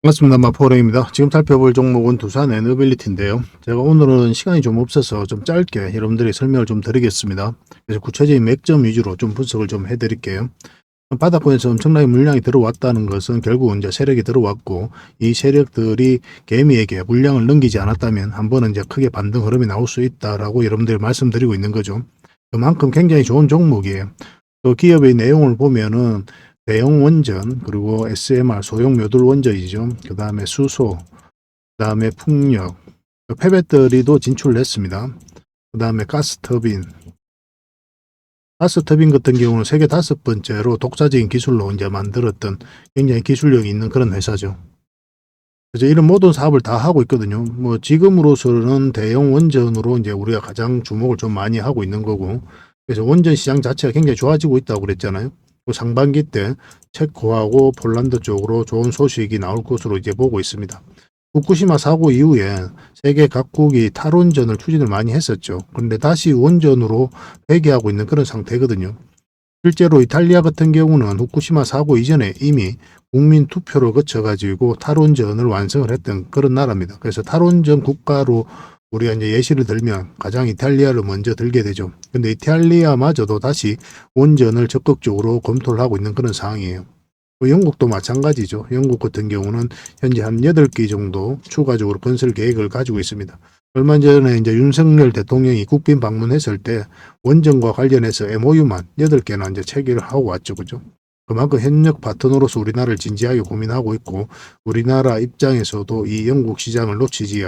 반갑습니다. 마포랭입니다. 지금 살펴볼 종목은 두산 에너빌리티인데요. 제가 오늘은 시간이 좀 없어서 좀 짧게 여러분들이 설명을 좀 드리겠습니다. 그래서 구체적인 맥점 위주로 좀 분석을 좀 해드릴게요. 바닥권에서 엄청나게 물량이 들어왔다는 것은 결국은 이제 세력이 들어왔고, 이 세력들이 개미에게 물량을 넘기지 않았다면 한 번은 이제 크게 반등 흐름이 나올 수 있다라고 여러분들이 말씀드리고 있는 거죠. 그만큼 굉장히 좋은 종목이에요. 또 기업의 내용을 보면은 대형 원전, 그리고 SMR 소형 묘돌 원전이죠. 그 다음에 수소, 그 다음에 풍력, 폐배터리도 진출을 했습니다. 그 다음에 가스터빈 같은 경우는 세계 5번째로 독자적인 기술로 이제 만들었던 굉장히 기술력이 있는 그런 회사죠. 그래서 이런 모든 사업을 다 하고 있거든요. 뭐 지금으로서는 대형 원전으로 이제 우리가 가장 주목을 좀 많이 하고 있는 거고, 그래서 원전 시장 자체가 굉장히 좋아지고 있다고 그랬잖아요. 그 상반기 때 체코하고 폴란드 쪽으로 좋은 소식이 나올 것으로 이제 보고 있습니다. 후쿠시마 사고 이후에 세계 각국이 탈원전을 추진을 많이 했었죠. 그런데 다시 원전으로 회귀하고 있는 그런 상태거든요. 실제로 이탈리아 같은 경우는 후쿠시마 사고 이전에 이미 국민 투표를 거쳐가지고 탈원전을 완성을 했던 그런 나라입니다. 그래서 탈원전 국가로 우리가 이제 예시를 들면 가장 이탈리아를 먼저 들게 되죠. 근데 이탈리아마저도 다시 원전을 적극적으로 검토를 하고 있는 그런 상황이에요. 영국도 마찬가지죠. 영국 같은 경우는 현재 한 8개 정도 추가적으로 건설 계획을 가지고 있습니다. 얼마 전에 이제 윤석열 대통령이 국빈 방문했을 때 원전과 관련해서 MOU만 8개나 이제 체결을 하고 왔죠. 그죠? 그만큼 협력 파트너로서 우리나라를 진지하게 고민하고 있고, 우리나라 입장에서도 이 영국 시장을 놓치지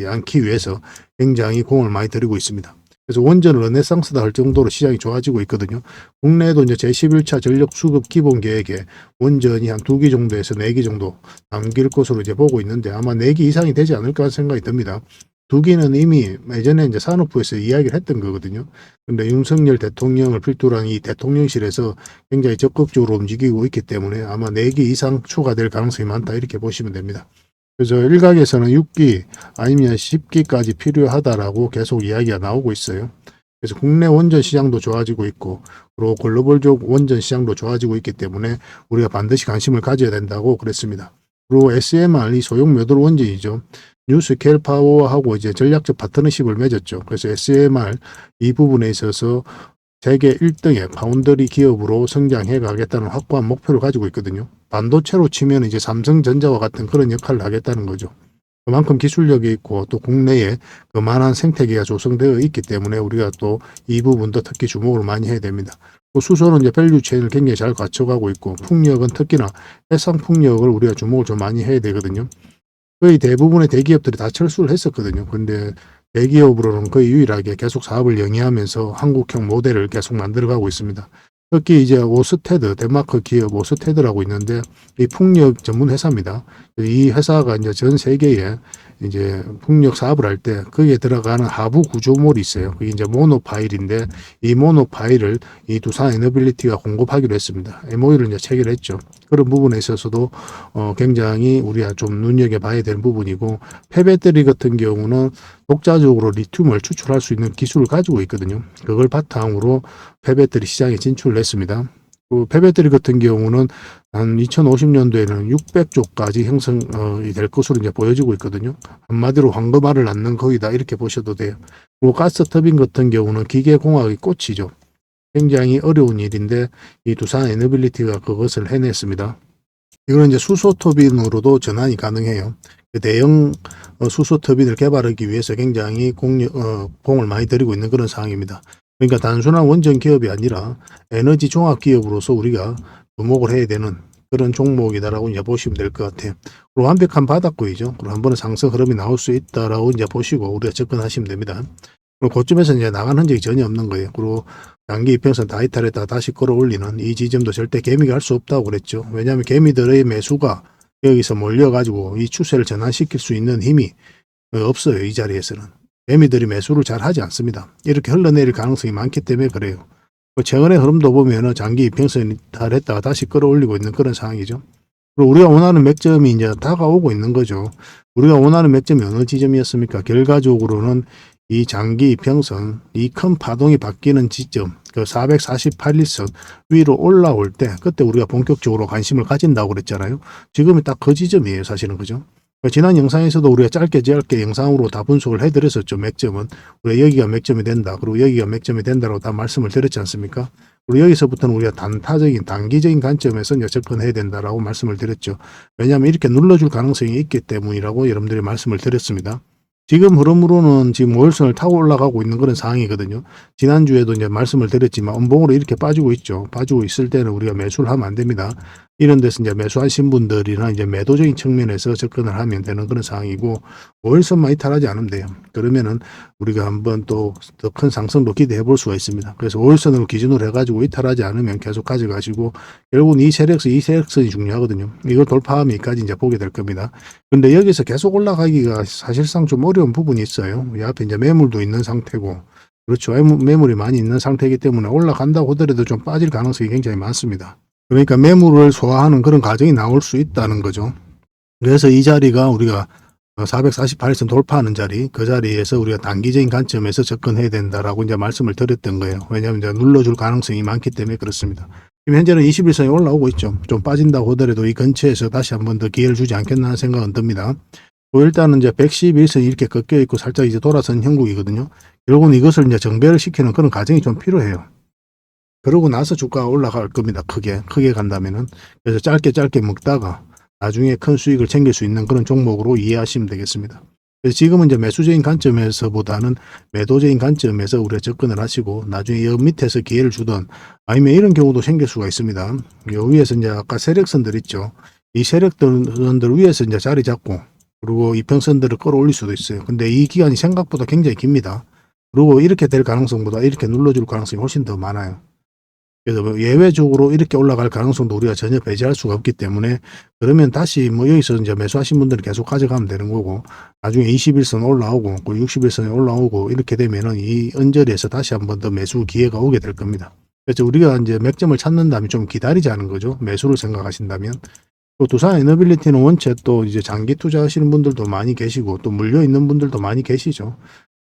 않기 위해서 굉장히 공을 많이 들이고 있습니다. 그래서 원전 르네상스다 할 정도로 시장이 좋아지고 있거든요. 국내에도 이제 제11차 전력 수급 기본 계획에 원전이 한 2기 정도에서 4기 정도 남길 것으로 이제 보고 있는데, 아마 4기 이상이 되지 않을까 하는 생각이 듭니다. 2기는 이미 예전에 이제 산업부에서 이야기를 했던 거거든요. 근데 윤석열 대통령을 필두로 한 이 대통령실에서 굉장히 적극적으로 움직이고 있기 때문에 아마 4기 이상 추가될 가능성이 많다, 이렇게 보시면 됩니다. 그래서 일각에서는 6기 아니면 10기까지 필요하다라고 계속 이야기가 나오고 있어요. 그래서 국내 원전 시장도 좋아지고 있고, 그리고 글로벌적 원전 시장도 좋아지고 있기 때문에 우리가 반드시 관심을 가져야 된다고 그랬습니다. 그리고 SMR, 이 소형 묘돌 원전이죠. 뉴스케일 파워하고 이제 전략적 파트너십을 맺었죠. 그래서 SMR 이 부분에 있어서 세계 1등의 파운더리 기업으로 성장해 가겠다는 확고한 목표를 가지고 있거든요. 반도체로 치면 이제 삼성전자와 같은 그런 역할을 하겠다는 거죠. 그만큼 기술력이 있고 또 국내에 그만한 생태계가 조성되어 있기 때문에 우리가 또 이 부분도 특히 주목을 많이 해야 됩니다. 또 수소는 이제 밸류 체인을 굉장히 잘 갖춰가고 있고, 풍력은 특히나 해상 풍력을 우리가 주목을 좀 많이 해야 되거든요. 거의 대부분의 대기업들이 다 철수를 했었거든요. 근데 대기업으로는 거의 유일하게 계속 사업을 영위하면서 한국형 모델을 계속 만들어가고 있습니다. 특히 이제 오스테드, 덴마크 기업 오스테드라고 있는데, 이 풍력 전문 회사입니다. 이 회사가 이제 전 세계에 이제 풍력 사업을 할 때 거기에 들어가는 하부 구조물이 있어요. 그게 이제 모노파일인데, 이 모노파일을 이 두산 에너빌리티가 공급하기로 했습니다. MOU를 이제 체결했죠. 그런 부분에 있어서도 굉장히 우리가 좀 눈여겨봐야 되는 부분이고, 폐배터리 같은 경우는 독자적으로 리튬을 추출할 수 있는 기술을 가지고 있거든요. 그걸 바탕으로 폐배터리 시장에 진출을 했습니다. 그 폐배터리 같은 경우는 한 2050년도에는 600조까지 형성이 될 것으로 이제 보여지고 있거든요. 한마디로 황금알을 낳는 거이다, 이렇게 보셔도 돼요. 그리고 가스 터빈 같은 경우는 기계공학의 꽃이죠. 굉장히 어려운 일인데 이 두산 에너빌리티가 그것을 해냈습니다. 이거는 이제 수소 터빈으로도 전환이 가능해요. 대형 수소 터빈을 개발하기 위해서 굉장히 공을 많이 들이고 있는 그런 상황입니다. 그러니까 단순한 원전 기업이 아니라 에너지 종합 기업으로서 우리가 주목을 해야 되는 그런 종목이다라고 이제 보시면 될 것 같아요. 그리고 완벽한 바닥권이죠. 그리고 한 번은 상승 흐름이 나올 수 있다라고 이제 보시고 우리가 접근하시면 됩니다. 그리고 그쯤에서 이제 나간 흔적이 전혀 없는 거예요. 그리고 단기 이평선 다이탈에다 다시 끌어올리는 이 지점도 절대 개미가 할 수 없다고 그랬죠. 왜냐하면 개미들의 매수가 여기서 몰려가지고 이 추세를 전환시킬 수 있는 힘이 없어요. 이 자리에서는. 개미들이 매수를 잘 하지 않습니다. 이렇게 흘러내릴 가능성이 많기 때문에 그래요. 최근의 흐름도 보면은 장기 이평선이 달했다가 다시 끌어올리고 있는 그런 상황이죠. 그리고 우리가 원하는 맥점이 이제 다가오고 있는 거죠. 우리가 원하는 맥점이 어느 지점이었습니까? 결과적으로는 이 장기 이평선, 이 큰 파동이 바뀌는 지점, 그 448일선 위로 올라올 때 그때 우리가 본격적으로 관심을 가진다고 그랬잖아요. 지금이 딱 그 지점이에요, 사실은. 그죠? 지난 영상에서도 우리가 짧게 영상으로 다 분석을 해드렸었죠. 맥점은 우리가 여기가 맥점이 된다, 그리고 여기가 맥점이 된다라고 다 말씀을 드렸지 않습니까? 그리고 여기서부터는 우리가 단기적인 관점에서 이제 접근해야 된다라고 말씀을 드렸죠. 왜냐하면 이렇게 눌러줄 가능성이 있기 때문이라고 여러분들이 말씀을 드렸습니다. 지금 흐름으로는 지금 5일선을 타고 올라가고 있는 그런 상황이거든요. 지난주에도 이제 말씀을 드렸지만 음봉으로 이렇게 빠지고 있죠. 빠지고 있을 때는 우리가 매수를 하면 안 됩니다. 이런 데서 이제 매수하신 분들이나 이제 매도적인 측면에서 접근을 하면 되는 그런 상황이고, 5일선만 이탈하지 않으면 돼요. 그러면은 우리가 한번 또 더 큰 상승도 기대해 볼 수가 있습니다. 그래서 5일선으로 기준으로 해가지고 이탈하지 않으면 계속 가져가시고, 결국은 이 세력선이 중요하거든요. 이걸 돌파하면 여기까지 이제 보게 될 겁니다. 근데 여기서 계속 올라가기가 사실상 좀 어려운 부분이 있어요. 이 앞에 이제 매물도 있는 상태고, 그렇죠. 매물이 많이 있는 상태이기 때문에 올라간다고 하더라도 좀 빠질 가능성이 굉장히 많습니다. 그러니까 매물을 소화하는 그런 과정이 나올 수 있다는 거죠. 그래서 이 자리가 우리가 448일선 돌파하는 자리, 그 자리에서 우리가 단기적인 관점에서 접근해야 된다라고 이제 말씀을 드렸던 거예요. 왜냐하면 이제 눌러줄 가능성이 많기 때문에 그렇습니다. 지금 현재는 21선이 올라오고 있죠. 좀 빠진다고 하더라도 이 근처에서 다시 한 번 더 기회를 주지 않겠나 하는 생각은 듭니다. 일단은 이제 111선이 이렇게 꺾여 있고 살짝 이제 돌아선 형국이거든요. 결국은 이것을 이제 정배를 시키는 그런 과정이 좀 필요해요. 그러고 나서 주가가 올라갈 겁니다. 크게 간다면은. 그래서 짧게 먹다가 나중에 큰 수익을 챙길 수 있는 그런 종목으로 이해하시면 되겠습니다. 그래서 지금은 이제 매수적인 관점에서보다는 매도적인 관점에서 우리가 접근을 하시고, 나중에 여 밑에서 기회를 주던, 아니면 이런 경우도 생길 수가 있습니다. 요 위에서 이제 아까 세력선들 있죠. 이 세력선들 위에서 이제 자리 잡고, 그리고 이평선들을 끌어올릴 수도 있어요. 근데 이 기간이 생각보다 굉장히 깁니다. 그리고 이렇게 될 가능성보다 이렇게 눌러줄 가능성이 훨씬 더 많아요. 그래서 뭐 예외적으로 이렇게 올라갈 가능성도 우리가 전혀 배제할 수가 없기 때문에, 그러면 다시 뭐 여기서 이제 매수하신 분들은 계속 가져가면 되는 거고, 나중에 21선 올라오고 61선에 올라오고 이렇게 되면은 이 언저리에서 다시 한 번 더 매수 기회가 오게 될 겁니다. 그래서 우리가 이제 맥점을 찾는다면 좀 기다리자는 거죠. 매수를 생각하신다면. 또 두산 에너빌리티는 원체 또 이제 장기 투자하시는 분들도 많이 계시고, 또 물려 있는 분들도 많이 계시죠.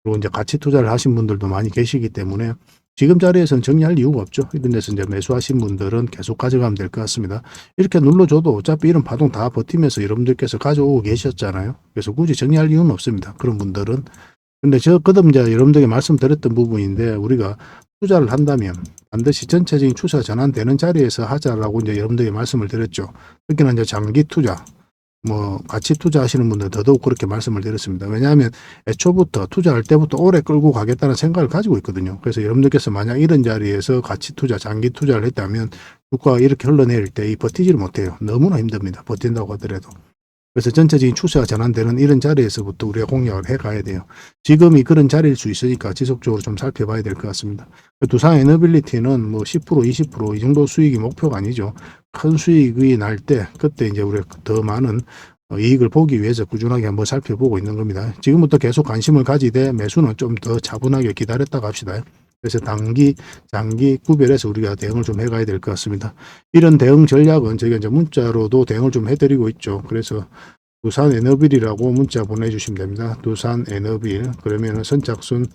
그리고 이제 가치 투자를 하신 분들도 많이 계시기 때문에 지금 자리에서는 정리할 이유가 없죠. 이런 데서 이제 매수하신 분들은 계속 가져가면 될 것 같습니다. 이렇게 눌러줘도 어차피 이런 파동 다 버티면서 여러분들께서 가져오고 계셨잖아요. 그래서 굳이 정리할 이유는 없습니다. 그런 분들은. 근데 저 거듭 이제 여러분들에게 말씀드렸던 부분인데, 우리가 투자를 한다면 반드시 전체적인 추세가 전환되는 자리에서 하자라고 이제 여러분들에게 말씀을 드렸죠. 특히나 이제 장기 투자, 뭐 가치 투자하시는 분들 더더욱 그렇게 말씀을 드렸습니다. 왜냐하면 애초부터 투자할 때부터 오래 끌고 가겠다는 생각을 가지고 있거든요. 그래서 여러분들께서 만약 이런 자리에서 가치 투자, 장기 투자를 했다면 주가가 이렇게 흘러내릴 때 이 버티지를 못해요. 너무나 힘듭니다. 버틴다고 하더라도. 그래서 전체적인 추세가 전환되는 이런 자리에서부터 우리가 공략을 해 가야 돼요. 지금이 그런 자리일 수 있으니까 지속적으로 좀 살펴봐야 될 것 같습니다. 두산 에너빌리티는 뭐 10%, 20%이 정도 수익이 목표가 아니죠. 큰 수익이 날 때 그때 이제 우리가 더 많은 이익을 보기 위해서 꾸준하게 한번 살펴보고 있는 겁니다. 지금부터 계속 관심을 가지되 매수는 좀 더 차분하게 기다렸다가 합시다. 그래서 단기, 장기 구별해서 우리가 대응을 좀 해가야 될 것 같습니다. 이런 대응 전략은 저희가 이제 문자로도 대응을 좀 해드리고 있죠. 그래서 두산 에너빌이라고 문자 보내주시면 됩니다. 두산 에너빌. 그러면은 선착순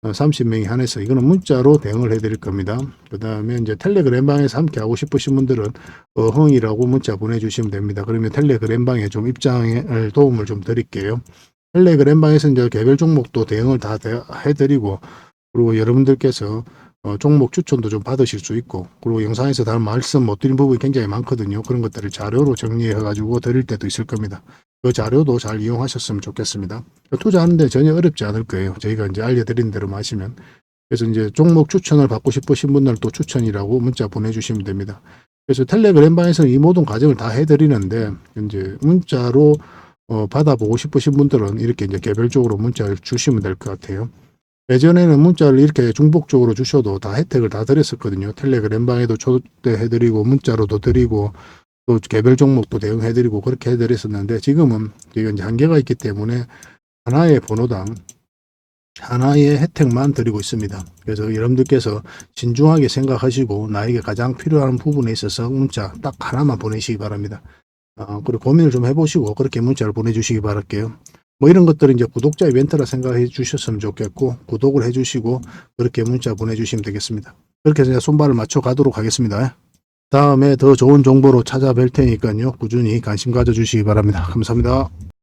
30명이 한해서 이거는 문자로 대응을 해드릴 겁니다. 그 다음에 이제 텔레그램방에서 함께 하고 싶으신 분들은 어흥이라고 문자 보내주시면 됩니다. 그러면 텔레그램방에 좀 입장을 도움을 좀 드릴게요. 텔레그램방에서 이제 개별 종목도 대응을 다 해드리고, 그리고 여러분들께서 종목 추천도 좀 받으실 수 있고, 그리고 영상에서 다른 말씀 못 드린 부분이 굉장히 많거든요. 그런 것들을 자료로 정리해 가지고 드릴 때도 있을 겁니다. 그 자료도 잘 이용하셨으면 좋겠습니다. 투자하는데 전혀 어렵지 않을 거예요. 저희가 이제 알려드린 대로 하시면. 그래서 이제 종목 추천을 받고 싶으신 분들은 또 추천이라고 문자 보내주시면 됩니다. 그래서 텔레그램방에서는 이 모든 과정을 다 해드리는데, 이제 문자로 받아보고 싶으신 분들은 이렇게 이제 개별적으로 문자를 주시면 될 것 같아요. 예전에는 문자를 이렇게 중복적으로 주셔도 다 혜택을 다 드렸었거든요. 텔레그램방에도 초대해드리고, 문자로도 드리고, 또 개별 종목도 대응해드리고, 그렇게 해드렸었는데, 지금은 이게 이제 한계가 있기 때문에 하나의 번호당 하나의 혜택만 드리고 있습니다. 그래서 여러분들께서 신중하게 생각하시고 나에게 가장 필요한 부분에 있어서 문자 딱 하나만 보내시기 바랍니다. 그리고 고민을 좀 해보시고 그렇게 문자를 보내주시기 바랄게요. 뭐 이런 것들은 이제 구독자 이벤트라 생각해 주셨으면 좋겠고, 구독을 해 주시고 그렇게 문자 보내주시면 되겠습니다. 그렇게 해서 손발을 맞춰 가도록 하겠습니다. 다음에 더 좋은 정보로 찾아뵐 테니까요. 꾸준히 관심 가져주시기 바랍니다. 감사합니다.